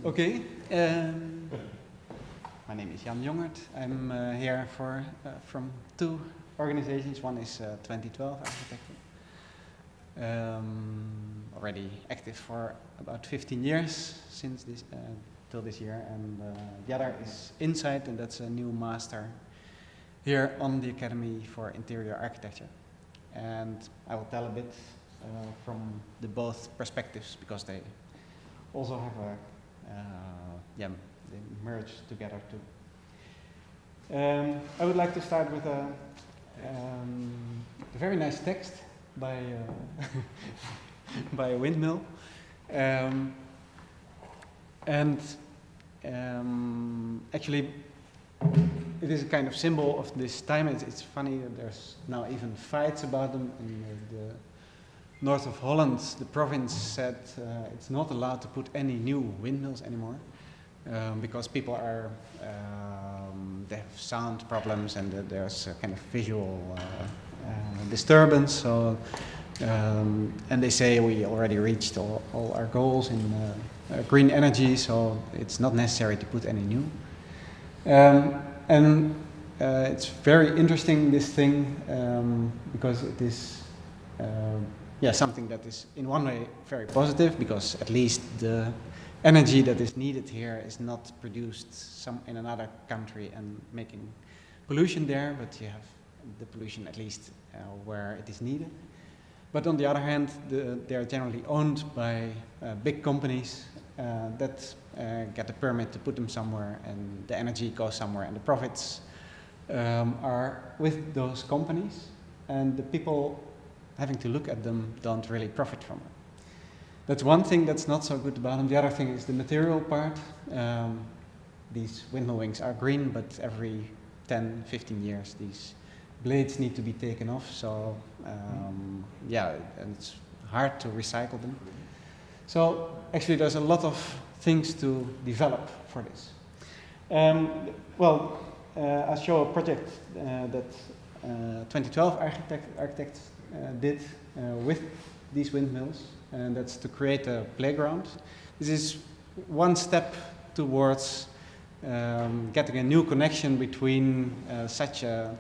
Okay, my name is Jongert. I'm here from two organizations. One is 2012 Architecture, already active for about 15 years since this till this year, and the other is Insight, and that's a new master here on the Academy for Interior Architecture. And I will tell a bit from the both perspectives, because they also have a they merge together too. I would like to start with a very nice text by by a windmill, actually it is a kind of symbol of this time. It's funny that there's now even fights about them in the north of Holland. The province said it's not allowed to put any new windmills anymore because people are they have sound problems, and there's a kind of visual disturbance. So and they say we already reached all our goals in green energy, so it's not necessary to put any new. It's very interesting, this thing, because it is something that is in one way very positive, because at least the energy that is needed here is not produced in another country and making pollution there, but you have the pollution at least where it is needed. But on the other hand, they are generally owned by big companies that get a permit to put them somewhere, and the energy goes somewhere, and the profits are with those companies, and the people having to look at them don't really profit from it. That's one thing that's not so good about them. The other thing is the material part. These windmill wings are green, but every 10, 15 years these blades need to be taken off, so and it's hard to recycle them. So actually there's a lot of things to develop for this. I'll show a project that 2012 architects did with these windmills, and that's to create a playground. This is one step towards getting a new connection between such a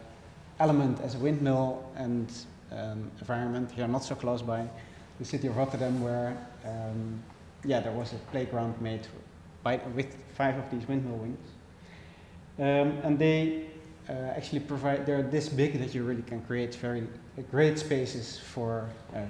element as a windmill and environment here not so close by, the city of Rotterdam, where there was a playground made with 5 of these windmill wings. And they actually they're this big that you really can create very great spaces for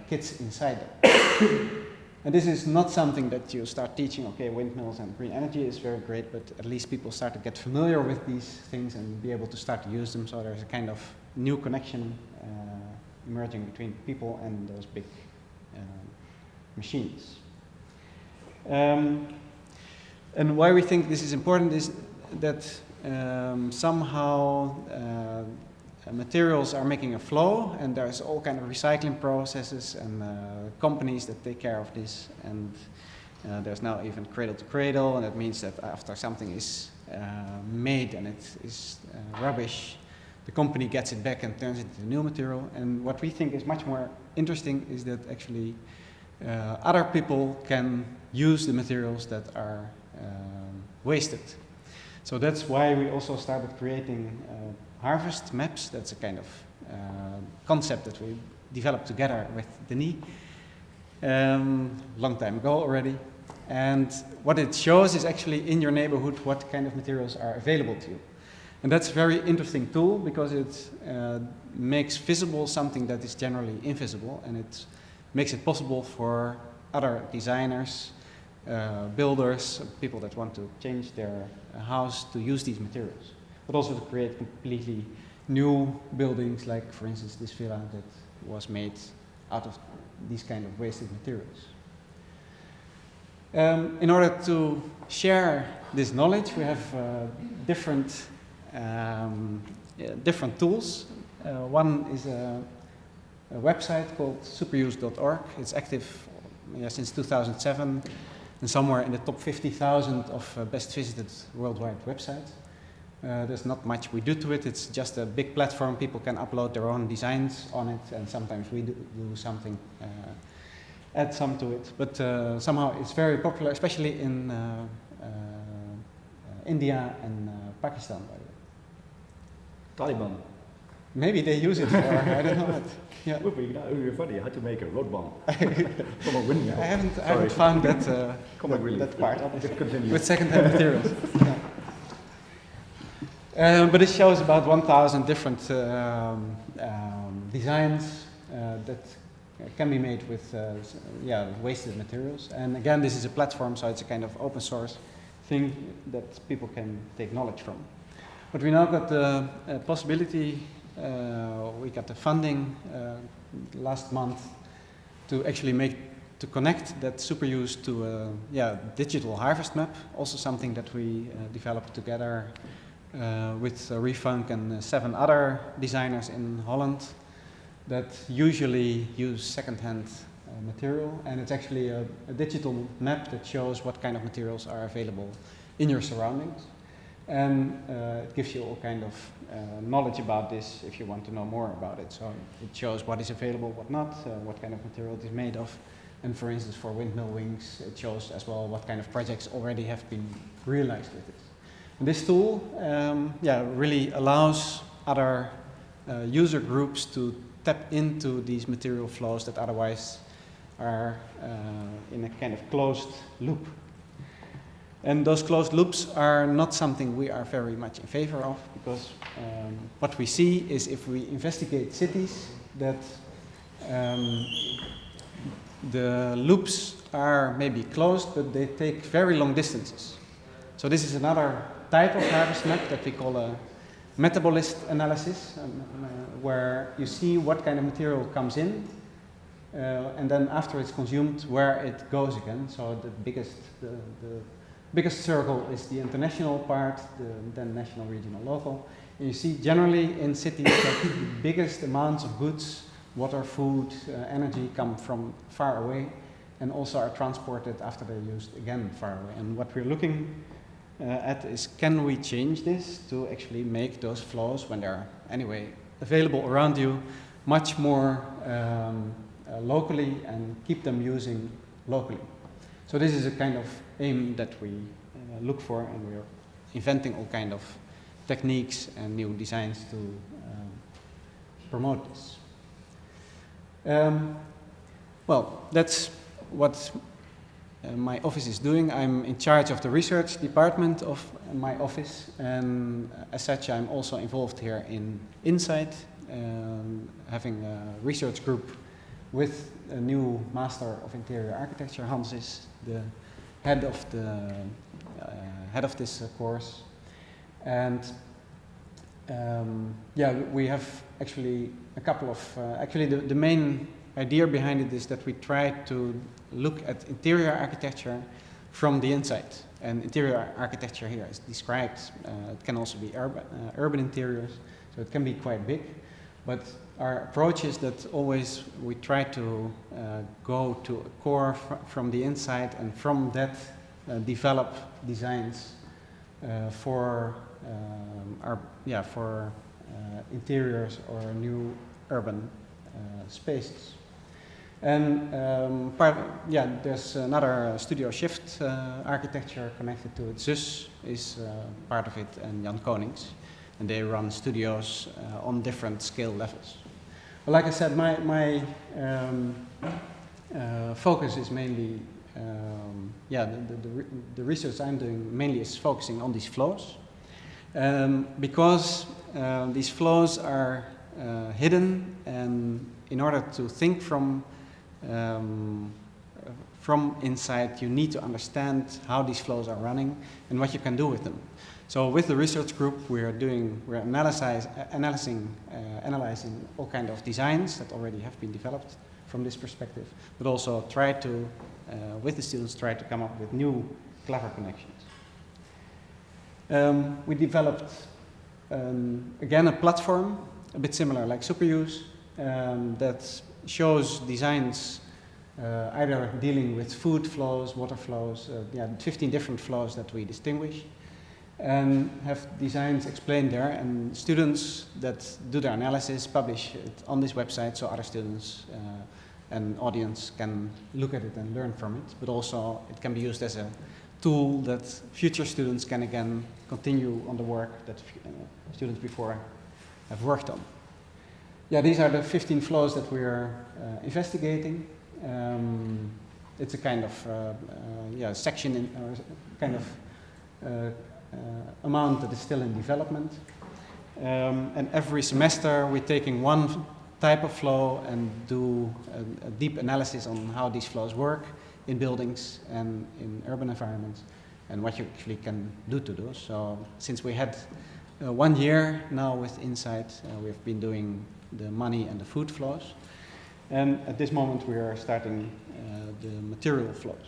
kids inside them. And this is not something that you start teaching, okay, windmills and green energy is very great, but at least people start to get familiar with these things and be able to start to use them, so there's a kind of new connection emerging between people and those big machines. And why we think this is important is that somehow materials are making a flow, and there's all kind of recycling processes and companies that take care of this, and there's now even cradle to cradle, and that means that after something is made and it is rubbish, the company gets it back and turns it into new material. And what we think is much more interesting is that actually other people can use the materials that are wasted. So that's why we also started creating harvest maps. That's a kind of concept that we developed together with Denis long time ago already. And what it shows is actually in your neighborhood what kind of materials are available to you. And that's a very interesting tool, because it makes visible something that is generally invisible, and it makes it possible for other designers, builders, people that want to change their house to use these materials, but also to create completely new buildings, like for instance this villa that was made out of these kind of wasted materials. In order to share this knowledge, we have different tools. One is a website called superuse.org. It's active since 2007, and somewhere in the top 50,000 of best visited worldwide websites. There's not much we do to it. It's just a big platform. People can upload their own designs on it, and sometimes we do something, add some to it. But somehow it's very popular, especially in India and Pakistan, by the way. Taliban. Maybe they use it for, I don't know what. Yeah. Would be really funny how to make a road bomb from a windmill. I haven't found that, that part, with second-hand materials. Yeah. But it shows about 1,000 different designs that can be made with wasted materials. And again, this is a platform, so it's a kind of open source thing that people can take knowledge from. But we now got the possibility, we got the funding last month to actually connect that super use to a digital harvest map, also something that we developed together with Refunk and 7 other designers in Holland that usually use second-hand material, and it's actually a digital map that shows what kind of materials are available in your surroundings, and it gives you all kind of knowledge about this if you want to know more about it. So it shows what is available, what not, what kind of material it is made of, and for instance for windmill wings it shows as well what kind of projects already have been realized with this. And this tool really allows other user groups to tap into these material flows that otherwise are in a kind of closed loop. And those closed loops are not something we are very much in favor of, because what we see is if we investigate cities that the loops are maybe closed, but they take very long distances. So this is another type of harvest map that we call a metabolist analysis, where you see what kind of material comes in, and then after it's consumed, where it goes again. So the biggest circle is the international part, then national, regional, local. And you see generally in cities that the biggest amounts of goods, water, food, energy come from far away, and also are transported after they're used again far away. And what we're looking at is, can we change this to actually make those flows, when they're anyway available around you, much more locally, and keep them using locally. So this is a kind of aim that we look for, and we're inventing all kind of techniques and new designs to promote this. Well, that's what my office is doing. I'm in charge of the research department of my office, and as such I'm also involved here in Insight, having a research group with a new Master of Interior Architecture. Hans is the head of this course, and we have actually a couple of the main idea behind it is that we try to look at interior architecture from the inside. And interior architecture here is described. It can also be urban interiors, so it can be quite big. But our approach is that always we try to go to a core from the inside, and from that develop designs for interiors or new urban spaces. And there's another studio Shift architecture connected to it. Zus is part of it, and Jan Konings. And they run studios on different scale levels. But like I said, my focus is mainly, the research I'm doing mainly is focusing on these flows. Because these flows are hidden, and in order to think from inside, you need to understand how these flows are running and what you can do with them. So with the research group, we're analyzing all kind of designs that already have been developed from this perspective, but also try to, with the students, try to come up with new clever connections. We developed, again, a platform, a bit similar like Superuse, that shows designs either dealing with food flows, water flows, 15 different flows that we distinguish, and have designs explained there, and students that do their analysis publish it on this website, so other students and audience can look at it and learn from it, but also it can be used as a tool that future students can again continue on the work that students before have worked on. Yeah, these are the 15 flows that we are investigating. It's a kind of section in, or kind of amount that is still in development. And every semester we're taking one type of flow and do a deep analysis on how these flows work in buildings and in urban environments and what you actually can do to those. So since we had 1 year now with Insight, we've been doing the money and the food flows. And at this moment we are starting the material flows.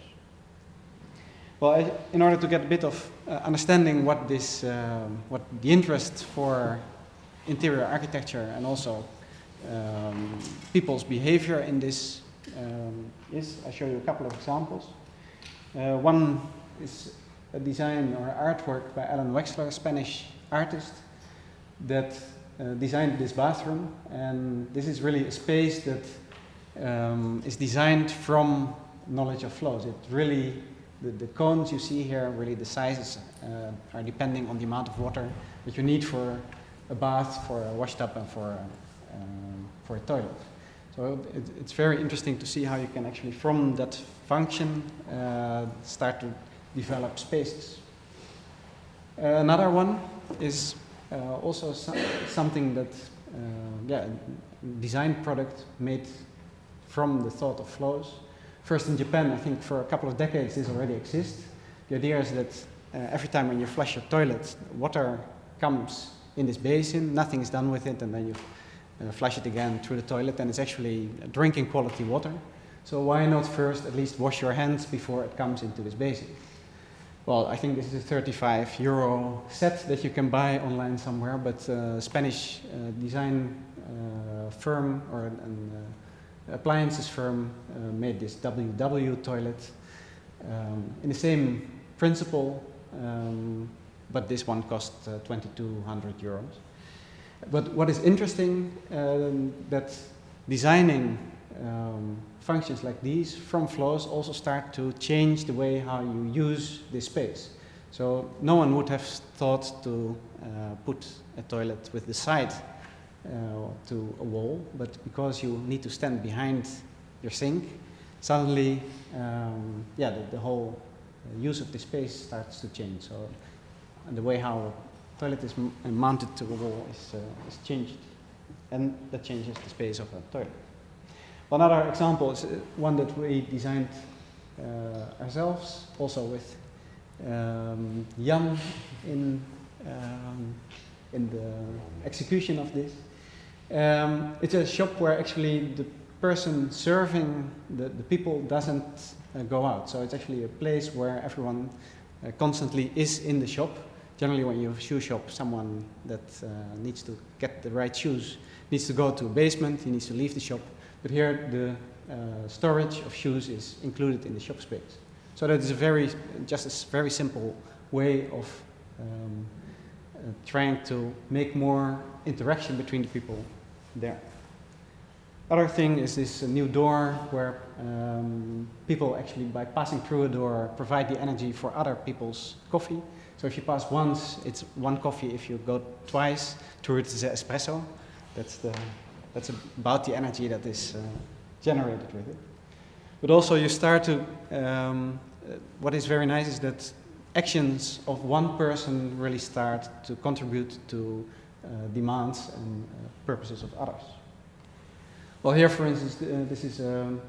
Well, in order to get a bit of understanding what this, what the interest for interior architecture and also people's behavior in this is, I'll show you a couple of examples. One is a design or artwork by Alan Wexler, a Spanish artist, that designed this bathroom. And this is really a space that is designed from knowledge of flows. It really, the cones you see here, really the sizes are depending on the amount of water that you need for a bath, for a wash tub, and for a toilet. So it's very interesting to see how you can actually, from that function, start to develop spaces. Another one is also something that, a design product made from the thought of flows. First in Japan, I think for a couple of decades this already exists. The idea is that every time when you flush your toilet, water comes in this basin, nothing is done with it, and then you flush it again through the toilet, and it's actually drinking quality water. So why not first at least wash your hands before it comes into this basin? Well, I think this is a 35 euro set that you can buy online somewhere, but a Spanish design firm or an appliances firm made this WW toilet in the same principle, but this one cost 2,200 euros. But what is interesting, that designing functions like these from flows also start to change the way how you use this space. So no one would have thought to put a toilet with the side to a wall, but because you need to stand behind your sink, suddenly the whole use of the space starts to change. So the way how a toilet is mounted to a wall is changed, and that changes the space of a toilet. Another example is one that we designed ourselves, also with Jan in the execution of this. It's a shop where actually the person serving the people doesn't go out. So it's actually a place where everyone constantly is in the shop. Generally when you have a shoe shop, someone that needs to get the right shoes needs to go to a basement, he needs to leave the shop. But here the storage of shoes is included in the shop space. So that is just a very simple way of trying to make more interaction between the people there. Other thing is this new door where people actually, by passing through a door, provide the energy for other people's coffee. So if you pass once, it's one coffee. If you go twice through it, it's an espresso. That's about the energy that is generated with it. But also you start to, what is very nice is that actions of one person really start to contribute to demands and purposes of others. Well, here, for instance, this is an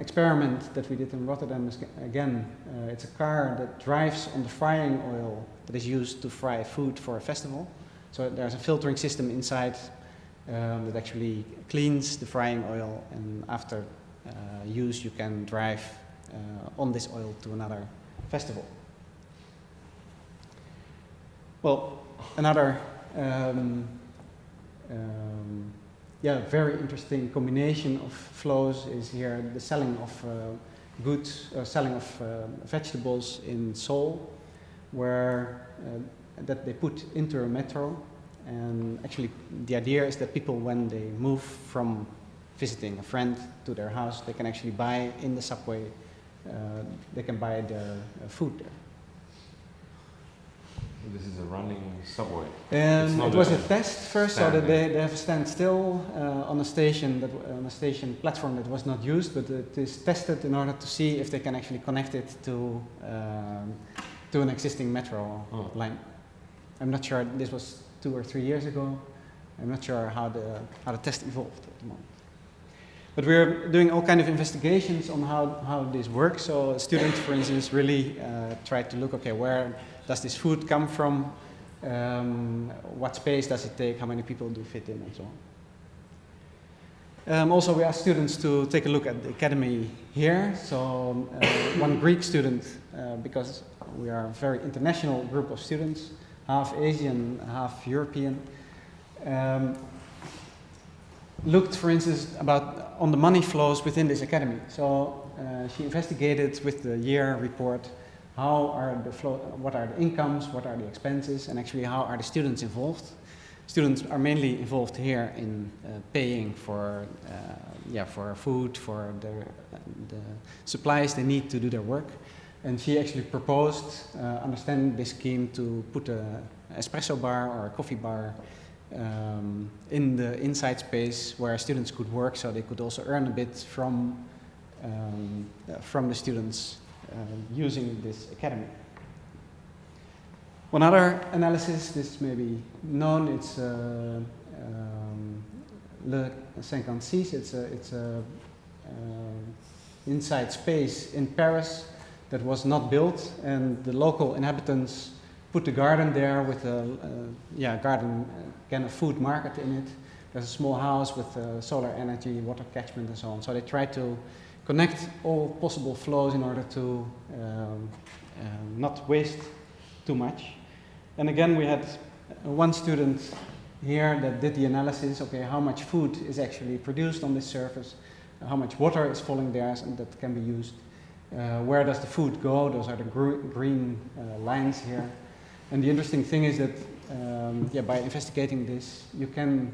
experiment that we did in Rotterdam. Again, it's a car that drives on the frying oil that is used to fry food for a festival. So there's a filtering system inside that actually cleans the frying oil, and after use you can drive on this oil to another festival. Well, another very interesting combination of flows is here the selling of goods, selling of vegetables in Seoul, where that they put into a metro. And actually the idea is that people, when they move from visiting a friend to their house, they can actually buy in the subway they can buy their food there. This is a running subway. It was a test first, so that standing. they have a standstill on a station on a station platform that was not used, but it is tested in order to see if they can actually connect it to an existing metro line. I'm not sure. This was 2 or 3 years ago. I'm not sure how the test evolved at the moment. But we're doing all kind of investigations on how this works. So students, for instance, really try to look, okay, where does this food come from? What space does it take? How many people do fit in, and so on. Also, we asked students to take a look at the academy here. So one Greek student, because we are a very international group of students, half Asian, half European, looked, for instance, on the money flows within this academy. So she investigated with the year report what are the incomes, what are the expenses, and actually how are the students involved. Students are mainly involved here in paying for food, for the supplies they need to do their work. And she actually proposed, understanding this scheme, to put an espresso bar or a coffee bar in the inside space where students could work, so they could also earn a bit from the students using this academy. One other analysis, this may be known, it's Le 56. It's a inside space in Paris that was not built, and the local inhabitants put the garden there with a garden kind of food market in it. There's a small house with solar energy, water catchment, and so on. So they try to connect all possible flows in order to not waste too much. And again, we had one student here that did the analysis. Okay, how much food is actually produced on this surface? How much water is falling there and that can be used? Where does the food go? Those are the green lines here. And the interesting thing is that by investigating this, you can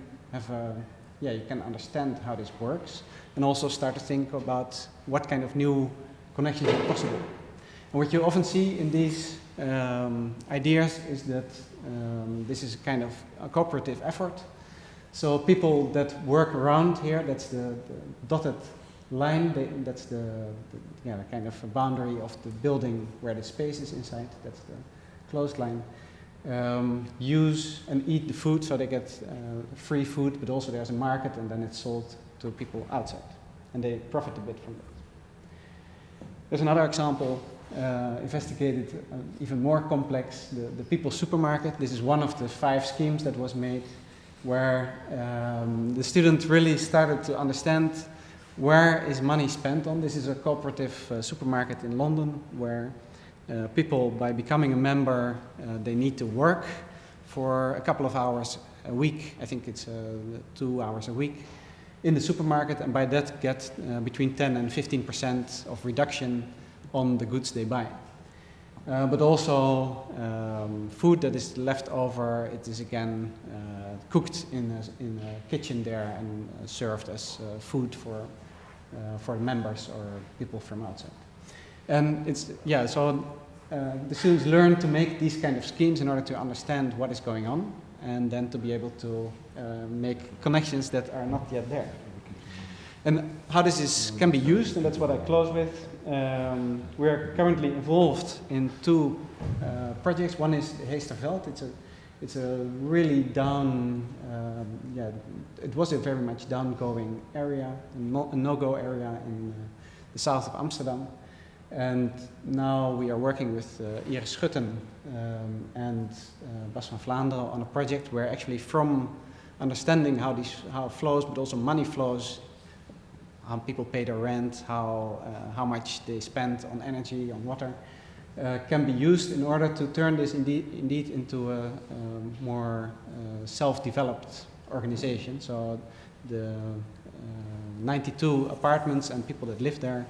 understand how this works, and also start to think about what kind of new connections are possible. And what you often see in these ideas is that this is kind of a cooperative effort. So people that work around here, that's the dotted line, that's the kind of a boundary of the building where the space is inside, that's the closed line, use and eat the food, so they get free food, but also there's a market, and then it's sold to people outside, and they profit a bit from that. There's another example, investigated even more complex, the People's Supermarket. This is one of the 5 schemes that was made, where the student really started to understand where is money spent on. This is a cooperative supermarket in London, where people, by becoming a member, they need to work for a couple of hours a week. I think it's 2 hours a week in the supermarket, and by that get between 10 and 15% of reduction on the goods they buy. But also food that is left over, it is again cooked in a kitchen there and served as food for members or people from outside. And it's, so the students learn to make these kind of schemes in order to understand what is going on, and then to be able to make connections that are not yet there. And how this can be used, and that's what I close with. We're currently involved in 2 projects. One is Heesterveld. It's a really it was a very much down-going area, a no-go area in the south of Amsterdam. And now we are working with Iris Schutten and Bas van Vlaanderen on a project where actually, from understanding how flows, but also money flows, how people pay their rent, how much they spend on energy, on water, can be used in order to turn this indeed into a more self-developed organization. So the 92 apartments and people that live there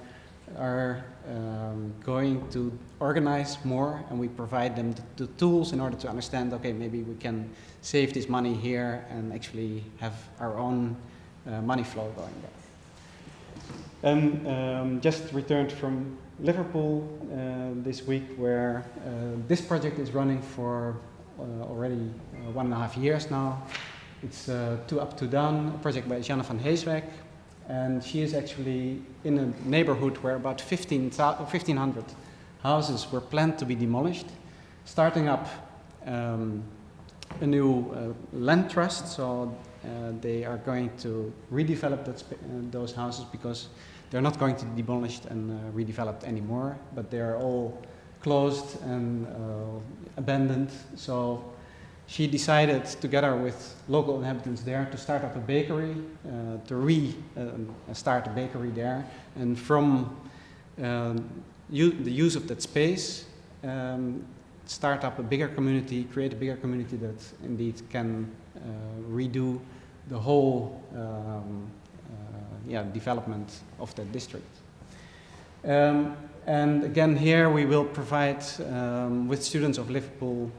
are going to organize more, and we provide them the tools in order to understand, okay, maybe we can save this money here and actually have our own money flow going there. And just returned from Liverpool this week, where this project is running for already 1.5 years now. It's Two Up, Two Down, a project by Janne van Heeswijk, and she is actually in a neighborhood where about 1,500 houses were planned to be demolished, starting up a new land trust. So they are going to redevelop those houses, because they're not going to be demolished and redeveloped anymore, but they are all closed and abandoned. So she decided, together with local inhabitants there, to start up a bakery, start a bakery there, and from the use of that space, start up a bigger community, create a bigger community that indeed can redo the whole development of that district. And again, here we will provide with students of Liverpool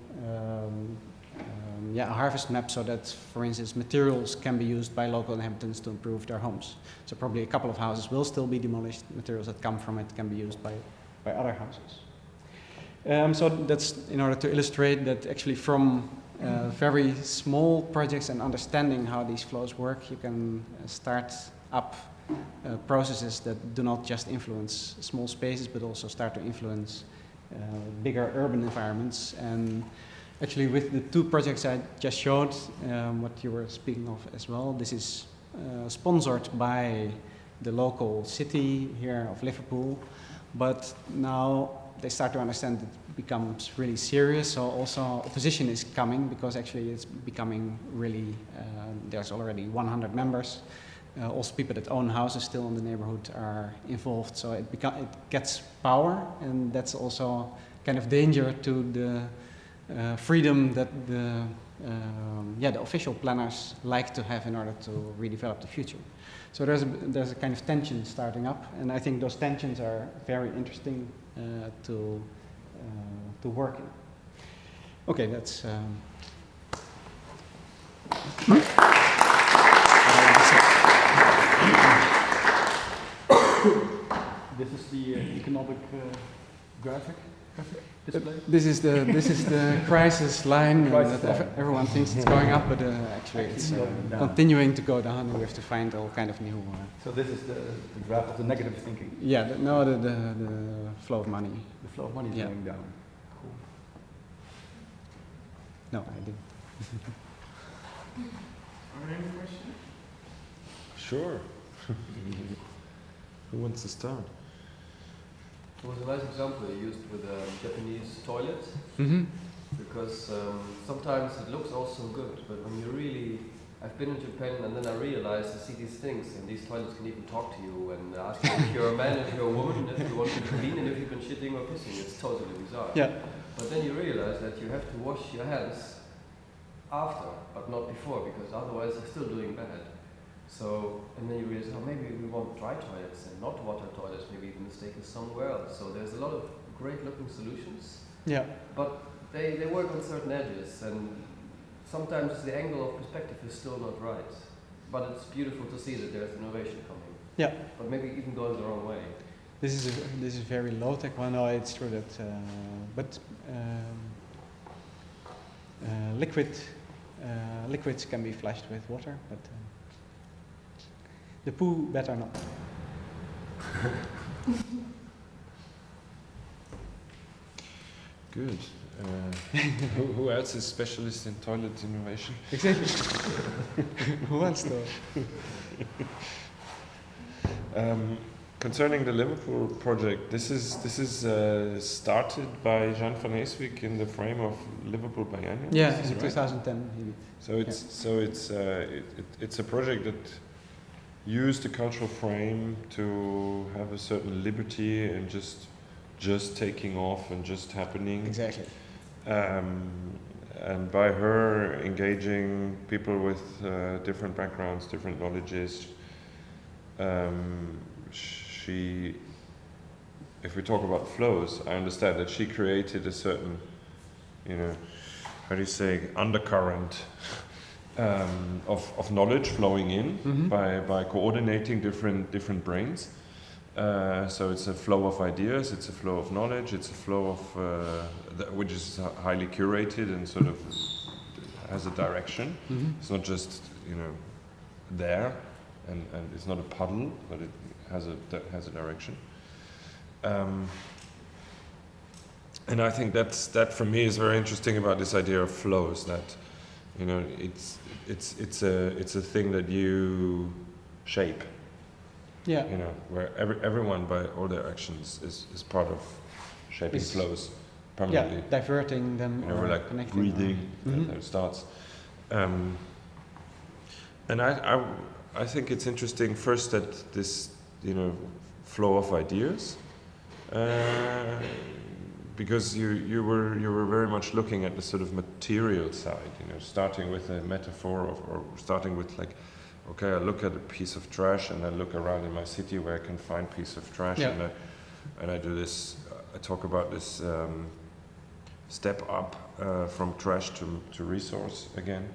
a harvest map, so that, for instance, materials can be used by local inhabitants to improve their homes. So probably a couple of houses will still be demolished. Materials that come from it can be used by other houses. So that's in order to illustrate that actually from very small projects and understanding how these flows work, you can start up processes that do not just influence small spaces, but also start to influence bigger urban environments. And actually, with the two projects I just showed, what you were speaking of as well, this is sponsored by the local city here of Liverpool, but now they start to understand it becomes really serious. So also opposition is coming, because actually it's becoming really, there's already 100 members. Also people that own houses still in the neighborhood are involved. So it gets power, and that's also kind of danger to the freedom that the official planners like to have in order to redevelop the future. So there's a kind of tension starting up, and I think those tensions are very interesting to work in. Okay, that's. This is the economic graphic display. This is the crisis line. Crisis that line. Everyone thinks it's going up, but actually it's continuing to go down, and we have to find all kind of new. So this is the graph of the negative thinking. Yeah, the flow of money. The flow of money is going down. Cool. No, I didn't. Are there any questions? Sure. Who wants to start? It was a nice example you used with a Japanese toilet, because sometimes it looks all so good, but when you really, I've been in Japan and then I realized I see these things, and these toilets can even talk to you and ask you if you're a man, if you're a woman, if you want to clean, and if you've been shitting or pissing. It's totally bizarre. Yeah. But then you realize that you have to wash your hands after, but not before, because otherwise you're still doing bad. So, and then you realize, oh, maybe we want dry toilets and not water toilets, maybe the mistake is somewhere else. So there's a lot of great looking solutions. Yeah. But they work on certain edges, and sometimes the angle of perspective is still not right. But it's beautiful to see that there's innovation coming. Yeah. But maybe even going the wrong way. This is very low tech. Well, no, it's true that, liquids can be flashed with water, but the poo better not. Good. Who else is specialist in toilet innovation? Exactly. Who else though? Concerning the Liverpool project, this is started by Jan van Heeswijk in the frame of Liverpool Biennial. Yeah, is in this right? 2010 he did. So it's a project that used the cultural frame to have a certain liberty and just taking off and just happening. Exactly. And by her engaging people with different backgrounds, different knowledges, she, if we talk about flows, I understand that she created a certain, how do you say, undercurrent of knowledge flowing in by coordinating different brains. So it's a flow of ideas, it's a flow of knowledge, it's a flow of which is highly curated and sort of has a direction. It's not just there, and it's not a puddle, but it has a direction. And I think that for me is very interesting about this idea of flows. That it's a thing that you shape. Yeah. Where everyone by all their actions is part of shaping flows permanently. Yeah, diverting them. We're like connecting. breathing. There it starts. And I think it's interesting first that this flow of ideas, because you were very much looking at the sort of material side, starting with a metaphor or starting with like, okay, I look at a piece of trash and I look around in my city where I can find piece of trash, and I do this. I talk about this step up from trash to resource again.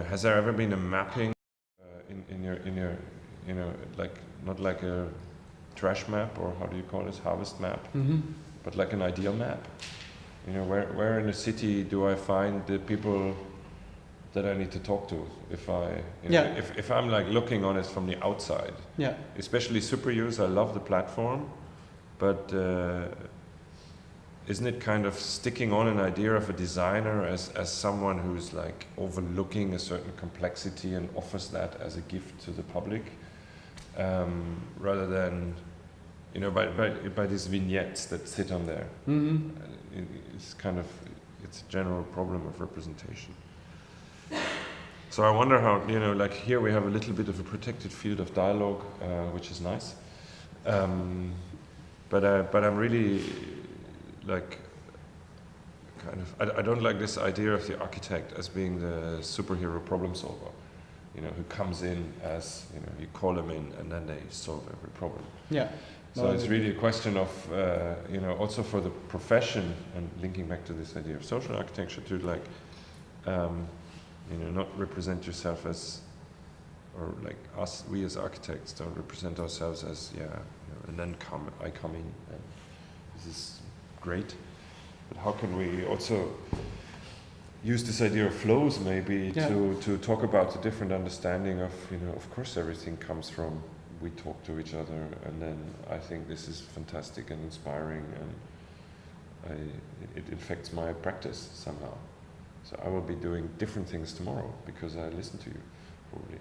Has there ever been a mapping in your like not like a trash map, or how do you call it, harvest map, but like an ideal map? Where in the city do I find the people that I need to talk to if if I'm like looking on it from the outside? Yeah. Especially super use, I love the platform, but isn't it kind of sticking on an idea of a designer as someone who's like overlooking a certain complexity and offers that as a gift to the public, rather than by these vignettes that sit on there? It's a general problem of representation. So I wonder how, like here we have a little bit of a protected field of dialogue, which is nice. But I'm really like I don't like this idea of the architect as being the superhero problem solver, who comes in as, you call them in and then they solve every problem. Yeah. So it's really a question of, also for the profession, and linking back to this idea of social architecture, to like, not represent yourself as, or like us, we as architects don't represent ourselves as, and then I come in and this is great. But how can we also use this idea of flows maybe to talk about the different understanding of, of course everything comes from we talk to each other, and then I think this is fantastic and inspiring, and it affects my practice somehow. So I will be doing different things tomorrow because I listen to you, probably.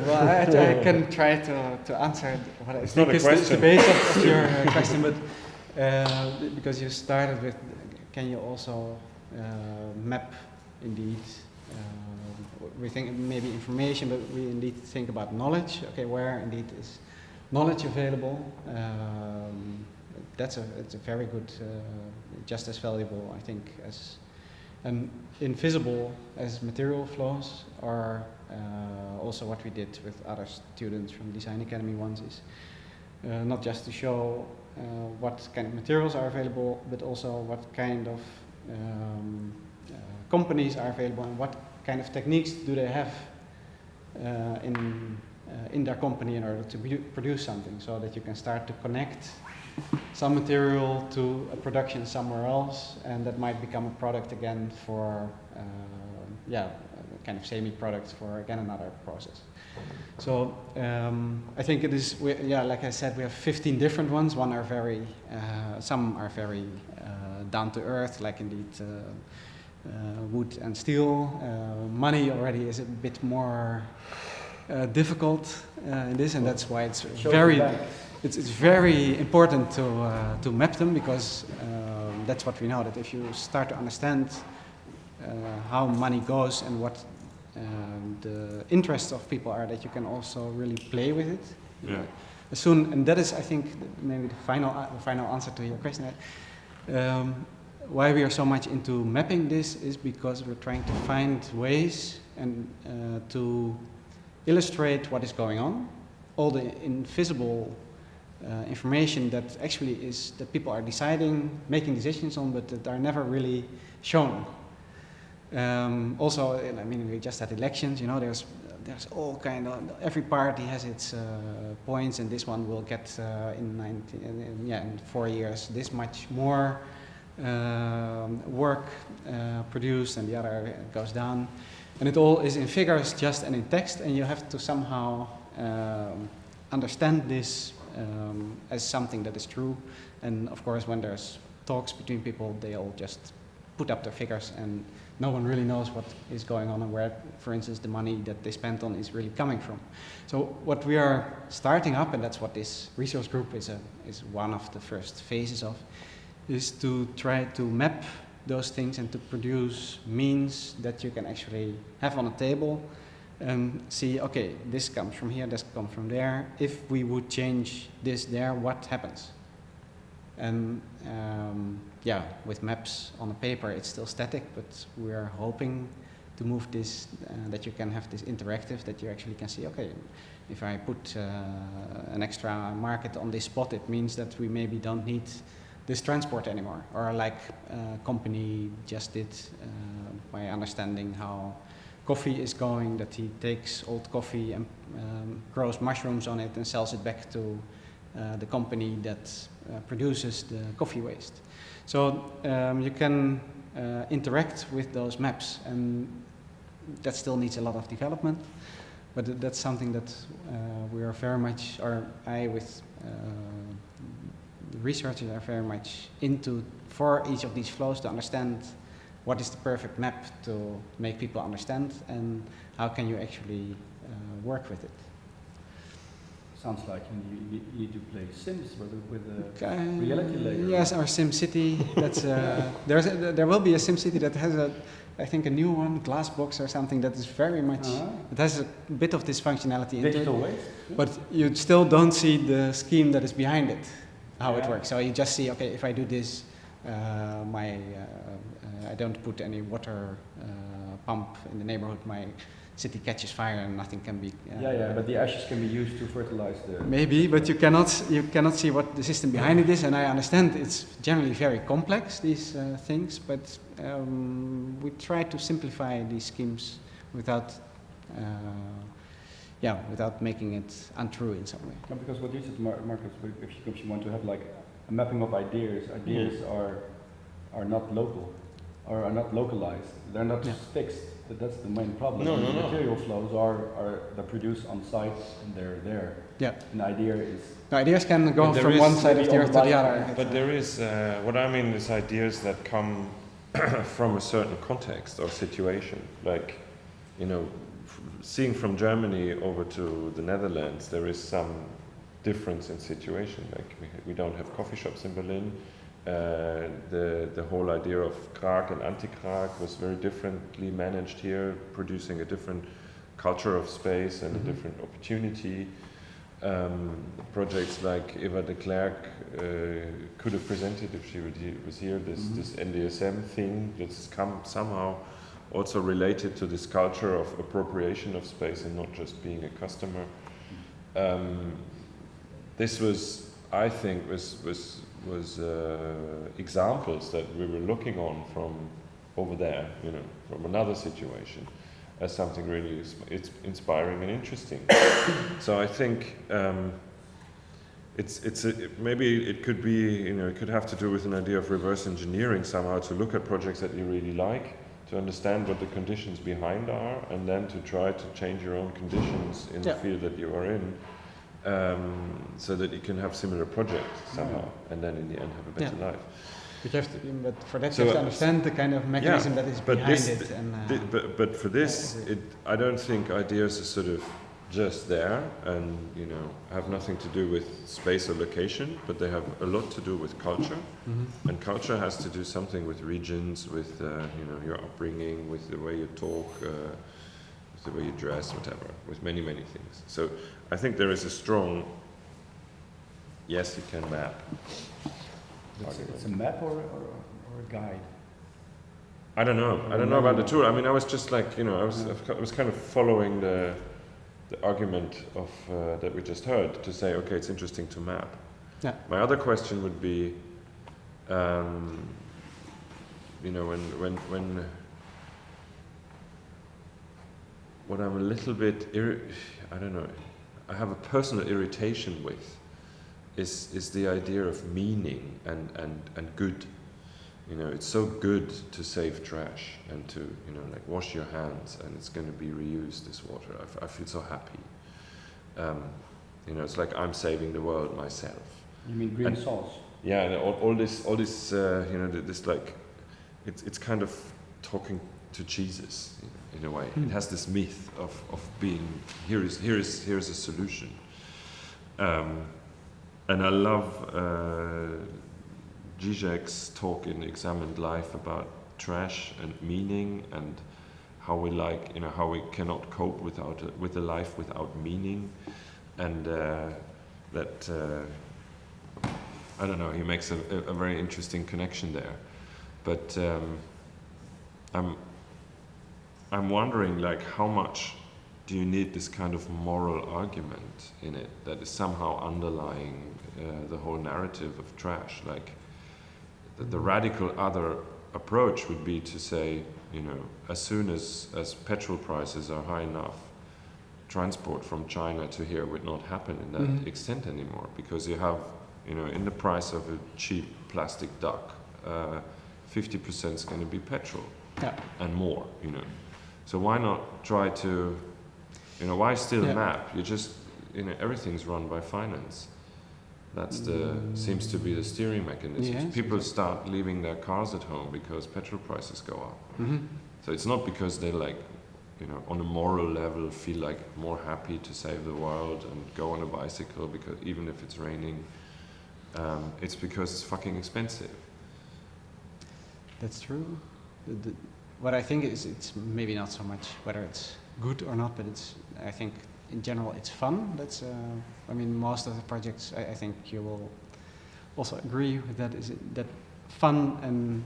Well, I can try to answer what I think is the base of your question, but because you started with, can you also map indeed? We think maybe information, but we indeed think about knowledge. Okay, where indeed is knowledge available? It's a very good, just as valuable, I think, as invisible as material flows, or also what we did with other students from Design Academy once is not just to show what kind of materials are available, but also what kind of companies are available and what kind of techniques do they have in their company in order to produce something, so that you can start to connect some material to a production somewhere else, and that might become a product again for kind of semi-product for again another process. So I think it is, like I said, we have 15 different ones. Some are very down to earth, like indeed wood and steel. Money already is a bit more difficult in this, and that's why it's very important to map them, because that's what we know, that if you start to understand how money goes and what the interests of people are, that you can also really play with it. Yeah. And that is, I think, maybe the final answer to your question. Why we are so much into mapping this is because we're trying to find ways and to illustrate what is going on, all the invisible information that actually is that people are making decisions on, but that are never really shown. Also, I mean, we just had elections. You know, there's all kind of, every party has its points, and this one will get in 4 years this much more work produced, and the other goes down, and it all is in figures just and in text, and you have to somehow understand this as something that is true. And of course, when there's talks between people, they all just put up their figures, and no one really knows what is going on and where, for instance, the money that they spent on is really coming from. So what we are starting up, and that's what this resource group is one of the first phases of, is to try to map those things and to produce means that you can actually have on a table and see, okay, this comes from here, this comes from there. If we would change this there, what happens? And with maps on a paper, it's still static, but we are hoping to move this, that you can have this interactive, that you actually can see, okay, if I put an extra market on this spot, it means that we maybe don't need this transport anymore. Or like a company just did by understanding how coffee is going, that he takes old coffee and grows mushrooms on it and sells it back to the company that produces the coffee waste. So you can interact with those maps, and that still needs a lot of development, but that's something that we are very much, or I with the researchers are very much into, for each of these flows, to understand what is the perfect map to make people understand, and how can you actually work with it. Sounds like you need to play Sims with a reality layer. Yes, or SimCity. That's there will be a SimCity that has I think a new one, Glassbox or something, that is very much. It has a bit of this functionality into Digital it, waste. but you still don't see the scheme that is behind it, how it works. So you just see, okay, if I do this, I don't put any water pump in the neighborhood. My city catches fire and nothing can be. But the ashes can be used to fertilize the. Maybe, but you cannot see what the system behind it is. And I understand it's generally very complex, these things, but we try to simplify these schemes without making it untrue in some way. No, because what you said, Marcus, if you want to have like a mapping of ideas are not local, or are not localized. They're not fixed. That's the main problem. No. Material flows they're produced on site and they're there. Yeah. An idea is. No, ideas can go from one side of the earth to the other. But there is, what I mean is ideas that come from a certain context or situation. Like, seeing from Germany over to the Netherlands, there is some difference in situation. Like we don't have coffee shops in Berlin. The whole idea of Kraak and anti-Kraak was very differently managed here, producing a different culture of space and a different opportunity. Projects like Eva de Klerk could have presented, if she was here, this NDSM thing that's come somehow also related to this culture of appropriation of space and not just being a customer. This was, I think, was examples that we were looking on from over there, from another situation, as something really it's inspiring and interesting. So I think maybe it could be, it could have to do with an idea of reverse engineering somehow, to look at projects that you really like, to understand what the conditions behind are, and then to try to change your own conditions in the field that you are in. So that you can have similar projects somehow, and then in the end have a better life. But for that you have to understand the kind of mechanism that is behind it. But for this, I don't think ideas are sort of just there and have nothing to do with space or location, but they have a lot to do with culture, and culture has to do something with regions, with your upbringing, with the way you talk. The way you dress, whatever, with many things. So I think there is a strong, yes, you can map. It's a map or a guide? I don't know. I don't know about the tool. I mean, I was just like, I was kind of following the argument of that we just heard, to say, okay, it's interesting to map. Yeah. My other question would be, when what I'm a little bit, I don't know, I have a personal irritation with is the idea of meaning and good. You know, it's so good to save trash and to, you know, like wash your hands and it's going to be reused, this water. I feel so happy. You know, it's like I'm saving the world myself. You mean green sauce? Yeah, and all this, you know, this like, it's kind of talking to Jesus in a way. It has this myth of being here is a solution. And I love Zizek's talk in Examined Life about trash and meaning and how we like, you know, how we cannot cope with a life without meaning, and that I don't know. He makes a very interesting connection there, but I'm wondering, like, how much do you need this kind of moral argument in it that is somehow underlying the whole narrative of trash? Like, the radical other approach would be to say, you know, as soon as petrol prices are high enough, transport from China to here would not happen in that extent anymore, because you have, you know, in the price of a cheap plastic duck, 50% is going to be petrol and more, you know. So why not try to, you know, why still map? You just, you know, everything's run by finance. That's seems to be the steering mechanism. Yes, People start leaving their cars at home because petrol prices go up. So it's not because they, like, you know, on a moral level feel like more happy to save the world and go on a bicycle, because even if it's raining, it's because it's fucking expensive. That's true. What I think is, it's maybe not so much whether it's good or not, but I think in general it's fun. That's I mean, most of the projects, I think you will also agree with that, is that fun and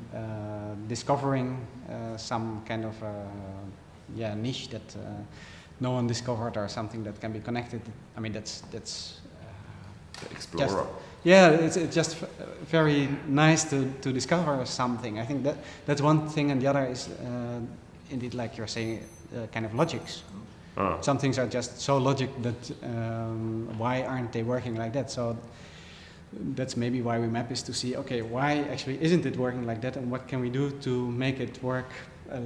discovering some kind of niche that no one discovered, or something that can be connected. I mean, that's The explorer. it's just very nice to discover something. I think that's one thing, and the other is indeed, like you're saying, kind of logics. Some things are just so logic that why aren't they working like that? So that's maybe why we map, is to see, okay, why actually isn't it working like that, and what can we do to make it work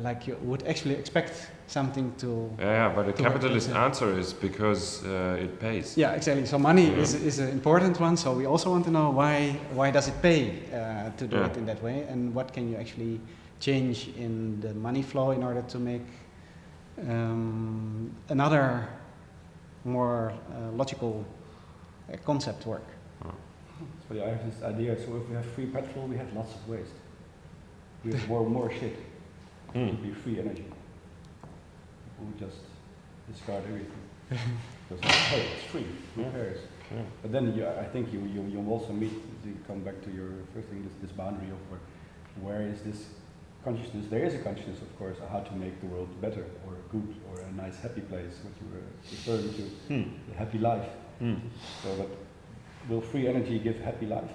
like you would actually expect something to. But the capitalist answer is because it pays. Yeah, exactly. So money is an important one. So we also want to know why does it pay to do it in that way, and what can you actually change in the money flow in order to make another more logical concept work. So I have this idea. So if we have free petrol, we have lots of waste. We have more shit. It would be free energy. We would just discard everything. Because hey, it's free. Who cares? But then I think you also meet. You come back to your first thing. This boundary of where is this consciousness? There is a consciousness, of course, of how to make the world better or good or a nice happy place. What you were referring to, the happy life. So, but will free energy give happy life?